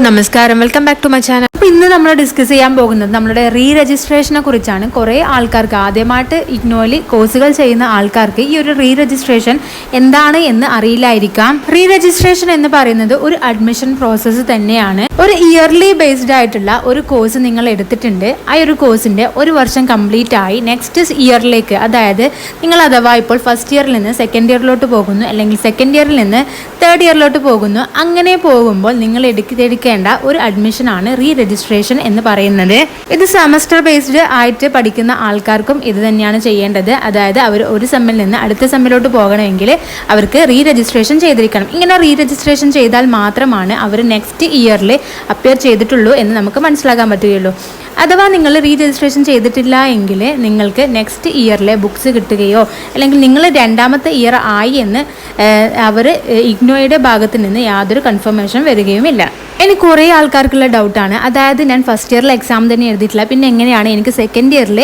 നമസ്കാരം, welcome back to my channel. അപ്പോൾ ഇന്ന് നമ്മൾ ഡിസ്കസ് ചെയ്യാൻ പോകുന്നത് നമ്മുടെ റീ രജിസ്ട്രേഷനെ കുറിച്ചാണ്. കുറേ ആൾക്കാർക്ക് ആദ്യമായിട്ട് ഇഗ്നോയിൽ കോഴ്സുകൾ ചെയ്യുന്ന ആൾക്കാർക്ക് ഈ ഒരു റീ രജിസ്ട്രേഷൻ എന്താണ് എന്ന് അറിയില്ലായിരിക്കാം. റീ രജിസ്ട്രേഷൻ എന്ന് പറയുന്നത് ഒരു അഡ്മിഷൻ പ്രോസസ്സ് തന്നെയാണ്. ഒരു ഇയർലി ബേസ്ഡ് ആയിട്ടുള്ള ഒരു കോഴ്സ് നിങ്ങൾ എടുത്തിട്ടുണ്ട്. ആ ഒരു കോഴ്സിന്റെ ഒരു വർഷം കംപ്ലീറ്റ് ആയി നെക്സ്റ്റ് ഇയറിലേക്ക്, അതായത് നിങ്ങൾ അഥവാ ഇപ്പോൾ ഫസ്റ്റ് ഇയറിൽ നിന്ന് സെക്കൻഡ് ഇയറിലോട്ട് പോകുന്നു, അല്ലെങ്കിൽ സെക്കൻഡ് ഇയറിൽ നിന്ന് തേർഡ് ഇയറിലോട്ട് പോകുന്നു. അങ്ങനെ പോകുമ്പോൾ നിങ്ങൾ എടുക്കേണ്ട ഒരു അഡ്മിഷനാണ് റീ രജിസ്ട്രേഷൻ എന്ന് പറയുന്നത്. ഇത് സെമസ്റ്റർ ബേസ്ഡ് ആയിട്ട് പഠിക്കുന്ന ആൾക്കാർക്കും ഇത് തന്നെയാണ് ചെയ്യേണ്ടത്. അതായത് അവർ ഒരു സെമ്മിൽ നിന്ന് അടുത്ത സെമ്മിലോട്ട് പോകണമെങ്കിൽ അവർക്ക് റീ രജിസ്ട്രേഷൻ ചെയ്തിരിക്കണം. ഇങ്ങനെ റീ രജിസ്ട്രേഷൻ ചെയ്താൽ മാത്രമാണ് അവർ നെക്സ്റ്റ് ഇയറിൽ അപ്പിയർ ചെയ്തിട്ടുള്ളൂ എന്ന് നമുക്ക് മനസ്സിലാക്കാൻ പറ്റുകയുള്ളൂ. അഥവാ നിങ്ങൾ റീ രജിസ്ട്രേഷൻ ചെയ്തിട്ടില്ല എങ്കിൽ നിങ്ങൾക്ക് നെക്സ്റ്റ് ഇയറിലെ ബുക്സ് കിട്ടുകയോ അല്ലെങ്കിൽ നിങ്ങൾ രണ്ടാമത്തെ ഇയർ ആയി എന്ന് അവർ ഇഗ്നോയുടെ ഭാഗത്ത് നിന്ന് യാതൊരു കൺഫർമേഷൻ വരികയുമില്ല. എനിക്ക് കുറേ ആൾക്കാർക്കുള്ള ഡൗട്ടാണ്, അതായത് ഞാൻ ഫസ്റ്റ് ഇയറിൽ എക്സാം തന്നെ എഴുതിയിട്ടില്ല, പിന്നെ എങ്ങനെയാണ് എനിക്ക് സെക്കൻഡ് ഇയറിൽ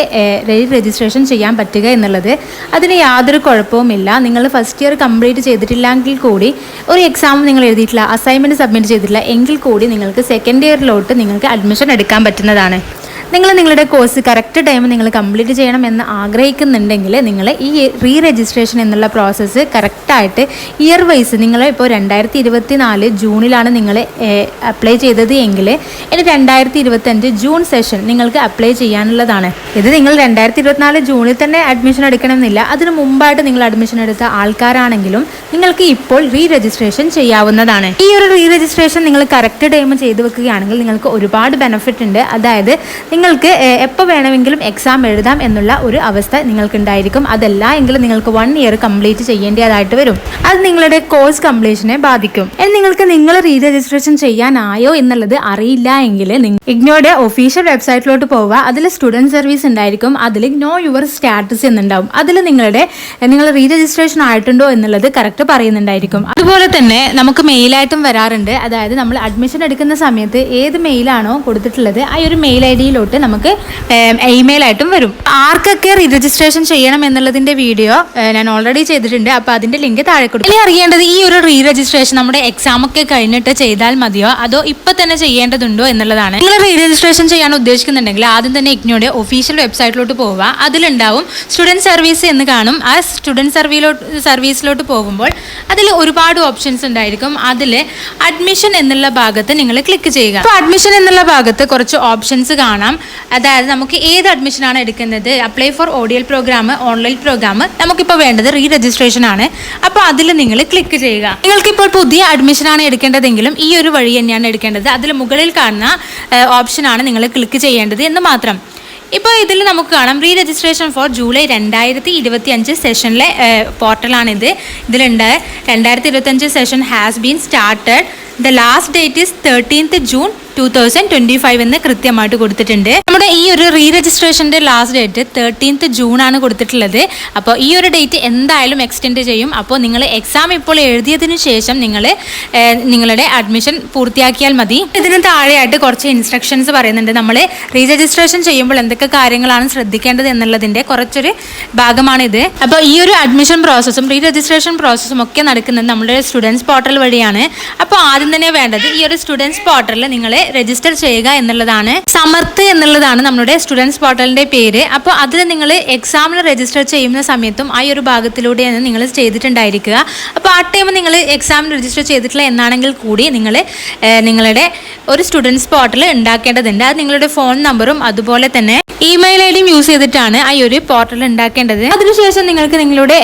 റീ രജിസ്ട്രേഷൻ ചെയ്യാൻ പറ്റുക എന്നുള്ളത്. അതിന് യാതൊരു കുഴപ്പവുമില്ല. നിങ്ങൾ ഫസ്റ്റ് ഇയർ കംപ്ലീറ്റ് ചെയ്തിട്ടില്ലെങ്കിൽ കൂടി, ഒരു എക്സാം നിങ്ങൾ എഴുതിയിട്ടില്ല, അസൈൻമെൻറ്റ് സബ്മിറ്റ് ചെയ്തിട്ടില്ല എങ്കിൽ കൂടി നിങ്ങൾക്ക് സെക്കൻഡ് ഇയറിലോട്ട് നിങ്ങൾക്ക് അഡ്മിഷൻ എടുക്കാൻ പറ്റുന്നതാണ്. നിങ്ങളുടെ കോഴ്സ് കറക്റ്റ് ടൈം നിങ്ങൾ കംപ്ലീറ്റ് ചെയ്യണം എന്ന് ആഗ്രഹിക്കുന്നുണ്ടെങ്കിൽ നിങ്ങൾ ഈ റീ രജിസ്ട്രേഷൻ എന്നുള്ള പ്രോസസ്സ് കറക്റ്റായിട്ട് ഇയർ വൈസ്, നിങ്ങൾ ഇപ്പോൾ 2024 ജൂണിലാണ് നിങ്ങൾ അപ്ലൈ ചെയ്തത് എങ്കിൽ ഇനി 2025 ജൂൺ സെഷൻ നിങ്ങൾക്ക് അപ്ലൈ ചെയ്യാനുള്ളതാണ്. ഇത് നിങ്ങൾ 2024 ജൂണിൽ തന്നെ അഡ്മിഷൻ എടുക്കണമെന്നില്ല. അതിന് മുമ്പായിട്ട് നിങ്ങൾ അഡ്മിഷൻ എടുത്ത ആൾക്കാരാണെങ്കിലും നിങ്ങൾക്ക് ഇപ്പോൾ റീ രജിസ്ട്രേഷൻ ചെയ്യാവുന്നതാണ്. ഈ ഒരു റീ രജിസ്ട്രേഷൻ നിങ്ങൾ കറക്റ്റ് ടൈം ചെയ്തു വെക്കുകയാണെങ്കിൽ നിങ്ങൾക്ക് ഒരുപാട് ബെനിഫിറ്റ് ഉണ്ട്. അതായത് നിങ്ങൾക്ക് എപ്പോൾ വേണമെങ്കിലും എക്സാം എഴുതാം എന്നുള്ള ഒരു അവസ്ഥ നിങ്ങൾക്കുണ്ടായിരിക്കും. അതല്ല എങ്കിലും നിങ്ങൾക്ക് 1 ഇയർ കംപ്ലീറ്റ് ചെയ്യേണ്ടതായിട്ട് വരും. അത് നിങ്ങളുടെ കോഴ്സ് കംപ്ലീഷനെ ബാധിക്കും. നിങ്ങൾക്ക് നിങ്ങൾ റീ രജിസ്ട്രേഷൻ ചെയ്യാനായോ എന്നുള്ളത് അറിയില്ല എങ്കിൽ ഇഗ്നോയുടെ ഒഫീഷ്യൽ വെബ്സൈറ്റിലോട്ട് പോവുക. അതിൽ സ്റ്റുഡൻറ് സർവീസ് ഉണ്ടായിരിക്കും. അതിൽ നോ യുവർ സ്റ്റാറ്റസ് എന്നുണ്ടാവും. അതിൽ നിങ്ങൾ റീ രജിസ്ട്രേഷൻ ആയിട്ടുണ്ടോ എന്നുള്ളത് കറക്റ്റ് പറയുന്നുണ്ടായിരിക്കും. അതുപോലെ തന്നെ നമുക്ക് മെയിലായിട്ടും വരാറുണ്ട്. അതായത് നമ്മൾ അഡ്മിഷൻ എടുക്കുന്ന സമയത്ത് ഏത് മെയിലാണോ കൊടുത്തിട്ടുള്ളത് ആ ഒരു മെയിൽ ഐ ഡിയിലോട്ട് നമുക്ക് ഇമെയിൽ ആയിട്ടും വരും. ആർക്കൊക്കെ റീ രജിസ്ട്രേഷൻ ചെയ്യണം എന്നുള്ളതിന്റെ വീഡിയോ ഞാൻ ഓൾറെഡി ചെയ്തിട്ടുണ്ട്. അപ്പോൾ അതിന്റെ ലിങ്ക് താഴെ കൊടുക്കും. ഇനി അറിയേണ്ടത്, ഈ ഒരു റീ രജിസ്ട്രേഷൻ നമ്മുടെ എക്സാം ഒക്കെ കഴിഞ്ഞിട്ട് ചെയ്താൽ മതിയോ അതോ ഇപ്പൊ തന്നെ ചെയ്യേണ്ടതുണ്ടോ എന്നുള്ളതാണ്. നിങ്ങൾ റീ രജിസ്ട്രേഷൻ ചെയ്യാൻ ഉദ്ദേശിക്കുന്നുണ്ടെങ്കിൽ ആദ്യം തന്നെ ഇഗ്നോയുടെ ഒഫീഷ്യൽ വെബ്സൈറ്റിലോട്ട് പോവുക. അതിലുണ്ടാവും സ്റ്റുഡൻറ് സർവീസ് എന്ന് കാണും. ആ സ്റ്റുഡൻറ് സർവീസിലോട്ട് പോകുമ്പോൾ അതിൽ ഒരുപാട് ഓപ്ഷൻസ് ഉണ്ടായിരിക്കും. അതിൽ അഡ്മിഷൻ എന്നുള്ള ഭാഗത്ത് നിങ്ങൾ ക്ലിക്ക് ചെയ്യുക. അപ്പോൾ അഡ്മിഷൻ എന്നുള്ള ഭാഗത്ത് കുറച്ച് ഓപ്ഷൻസ് കാണാം. അതായത് നമുക്ക് ഏത് അഡ്മിഷനാണ് എടുക്കുന്നത്, apply for ODL programme, online programme, നമുക്കിപ്പോൾ വേണ്ടത് റീ രജിസ്ട്രേഷൻ ആണ്. അപ്പോൾ അതിൽ നിങ്ങൾ ക്ലിക്ക് ചെയ്യുക. നിങ്ങൾക്കിപ്പോൾ പുതിയ അഡ്മിഷനാണ് എടുക്കേണ്ടതെങ്കിലും ഈ ഒരു വഴി തന്നെയാണ് എടുക്കേണ്ടത്. അതിൽ മുകളിൽ കാണുന്ന ഓപ്ഷനാണ് നിങ്ങൾ ക്ലിക്ക് ചെയ്യേണ്ടത് എന്ന് മാത്രം. ഇപ്പോൾ ഇതിൽ നമുക്ക് കാണാം റീ രജിസ്ട്രേഷൻ ഫോർ ജൂലൈ 2025 സെഷനിലെ പോർട്ടലാണിത്. ഇതിലുണ്ട് 2025 session has been started. The last date is 13th June 2025 എന്ന് കൃത്യമായിട്ട് കൊടുത്തിട്ടുണ്ട്. നമ്മുടെ ഈ ഒരു റീ രജിസ്ട്രേഷൻ്റെ ലാസ്റ്റ് ഡേറ്റ് 13th ജൂൺ ആണ് കൊടുത്തിട്ടുള്ളത്. അപ്പോൾ ഈ ഒരു ഡേറ്റ് എന്തായാലും എക്സ്റ്റെൻഡ് ചെയ്യും. അപ്പോൾ നിങ്ങൾ എക്സാം ഇപ്പോൾ എഴുതിയതിനു ശേഷം നിങ്ങളുടെ അഡ്മിഷൻ പൂർത്തിയാക്കിയാൽ മതി. ഇതിന് താഴെയായിട്ട് കുറച്ച് ഇൻസ്ട്രക്ഷൻസ് പറയുന്നുണ്ട്. നമ്മൾ റീ രജിസ്ട്രേഷൻ ചെയ്യുമ്പോൾ എന്തൊക്കെ കാര്യങ്ങളാണ് ശ്രദ്ധിക്കേണ്ടത് എന്നുള്ളതിൻ്റെ കുറച്ചൊരു ഭാഗമാണിത്. അപ്പോൾ ഈ ഒരു അഡ്മിഷൻ പ്രോസസ്സും റീ രജിസ്ട്രേഷൻ പ്രോസസ്സും ഒക്കെ നടക്കുന്നത് നമ്മുടെ സ്റ്റുഡൻസ് പോർട്ടൽ വഴിയാണ്. അപ്പോൾ ആദ്യം തന്നെ വേണ്ടത് ഈ ഒരു സ്റ്റുഡൻസ് പോർട്ടലിൽ നിങ്ങൾ രജിസ്റ്റർ ചെയ്യുക എന്നുള്ളതാണ്. സമർത്ത് എന്നുള്ളതാണ് നമ്മുടെ സ്റ്റുഡൻസ് പോർട്ടലിന്റെ പേര്. അപ്പോൾ അതിൽ നിങ്ങൾ എക്സാമിന് രജിസ്റ്റർ ചെയ്യുന്ന സമയത്തും ആ ഒരു ഭാഗത്തിലൂടെയാണ് നിങ്ങൾ ചെയ്തിട്ടുണ്ടായിരിക്കുക. അപ്പോൾ ആ ടൈം നിങ്ങൾ എക്സാമിന് രജിസ്റ്റർ ചെയ്തിട്ടില്ല എന്നാണെങ്കിൽ കൂടി നിങ്ങളുടെ ഒരു സ്റ്റുഡൻസ് പോർട്ടൽ ഉണ്ടാക്കേണ്ടതുണ്ട്. അത് നിങ്ങളുടെ ഫോൺ നമ്പറും അതുപോലെ തന്നെ ഇമെയിൽ ഐ ഡിയും യൂസ് ചെയ്തിട്ടാണ് ആ ഒരു പോർട്ടൽ ഉണ്ടാക്കേണ്ടത്. അതിനുശേഷം നിങ്ങൾക്ക് നിങ്ങളുടെ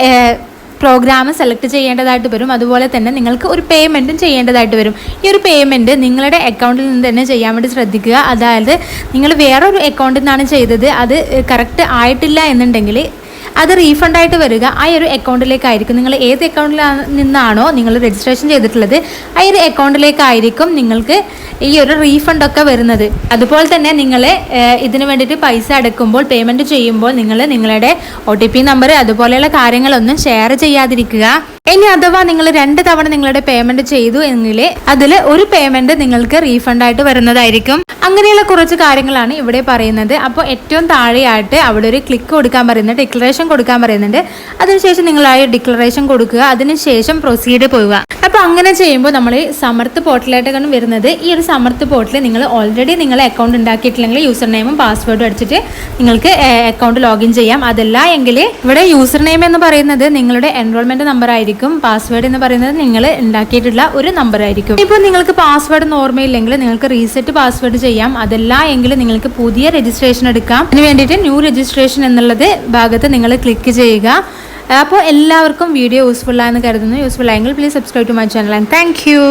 പ്രോഗ്രാം സെലക്ട് ചെയ്യേണ്ടതായിട്ട് വരും. അതുപോലെ തന്നെ നിങ്ങൾക്ക് ഒരു പേയ്മെൻറ്റും ചെയ്യേണ്ടതായിട്ട് വരും. ഈ ഒരു പേയ്മെൻറ്റ് നിങ്ങളുടെ അക്കൗണ്ടിൽ നിന്ന് തന്നെ ചെയ്യാൻ വേണ്ടി ശ്രദ്ധിക്കുക. അതായത് നിങ്ങൾ വേറൊരു അക്കൗണ്ടിൽ നിന്നാണ് ചെയ്തത്, അത് കറക്റ്റ് ആയിട്ടില്ല എന്നുണ്ടെങ്കിൽ അത് റീഫണ്ടായിട്ട് വരിക ആ ഒരു അക്കൗണ്ടിലേക്കായിരിക്കും. നിങ്ങൾ ഏത് അക്കൗണ്ടിൽ നിന്നാണോ നിങ്ങൾ രജിസ്ട്രേഷൻ ചെയ്തിട്ടുള്ളത് ആ ഒരു അക്കൗണ്ടിലേക്കായിരിക്കും നിങ്ങൾക്ക് ഈ ഒരു റീഫണ്ടൊക്കെ വരുന്നത്. അതുപോലെ തന്നെ നിങ്ങൾ ഇതിന് വേണ്ടിയിട്ട് പൈസ അടയ്ക്കുമ്പോൾ, പേയ്മെൻറ്റ് ചെയ്യുമ്പോൾ നിങ്ങളുടെ OTP നമ്പർ അതുപോലെയുള്ള കാര്യങ്ങളൊന്നും ഷെയർ ചെയ്യാതിരിക്കുക. ഇനി അഥവാ നിങ്ങൾ 2 തവണ നിങ്ങളുടെ പേയ്മെന്റ് ചെയ്തു എങ്കിൽ അതിൽ ഒരു പേയ്മെന്റ് നിങ്ങൾക്ക് റീഫണ്ട് ആയിട്ട് വരുന്നതായിരിക്കും. അങ്ങനെയുള്ള കുറച്ച് കാര്യങ്ങളാണ് ഇവിടെ പറയുന്നത്. അപ്പോൾ ഏറ്റവും താഴെയായിട്ട് അവിടെ ഒരു ക്ലിക്ക് കൊടുക്കാൻ പറയുന്നുണ്ട്, ഡിക്ലറേഷൻ കൊടുക്കാൻ പറയുന്നുണ്ട്. അതിനുശേഷം നിങ്ങൾ ആ ഡിക്ലറേഷൻ കൊടുക്കുക, അതിനുശേഷം പ്രൊസീഡ് പോവുക. അപ്പോൾ അങ്ങനെ ചെയ്യുമ്പോൾ നമ്മൾ സമർത്ഥ് പോർട്ടലായിട്ടാണ് വരുന്നത്. ഈ ഒരു സമർത്ഥ് പോർട്ടൽ നിങ്ങൾ ഓൾറെഡി നിങ്ങളെ അക്കൗണ്ട് ഉണ്ടാക്കിയിട്ടില്ലെങ്കിൽ യൂസർ നെയിമും പാസ്വേഡും അടിച്ചിട്ട് നിങ്ങൾക്ക് അക്കൗണ്ട് ലോഗിൻ ചെയ്യാം. അതല്ല എങ്കിൽ ഇവിടെ യൂസർ നെയിം എന്ന് പറയുന്നത് നിങ്ങളുടെ എൻറോൾമെന്റ് നമ്പർ ആയിരിക്കും, പാസ്വേഡ് എന്ന് പറയുന്നത് നിങ്ങൾ ഉണ്ടാക്കിയിട്ടുള്ള ഒരു നമ്പർ ആയിരിക്കും. ഇപ്പോൾ നിങ്ങൾക്ക് പാസ്വേഡ് ഓർമ്മയില്ലെങ്കിൽ നിങ്ങൾക്ക് റീസെറ്റ് പാസ്വേഡ് ചെയ്യാം. അതല്ല എങ്കിൽ നിങ്ങൾക്ക് പുതിയ രജിസ്ട്രേഷൻ എടുക്കാം. അതിന് വേണ്ടിയിട്ട് ന്യൂ രജിസ്ട്രേഷൻ എന്നുള്ളത് ഭാഗത്ത് നിങ്ങൾ ക്ലിക്ക് ചെയ്യുക. അപ്പോൾ എല്ലാവർക്കും വീഡിയോ യൂസ്ഫുൾ ആണെന്ന് കരുതുന്നു. യൂസ്ഫുൾ ആയെങ്കിൽ please subscribe to my channel and thank U.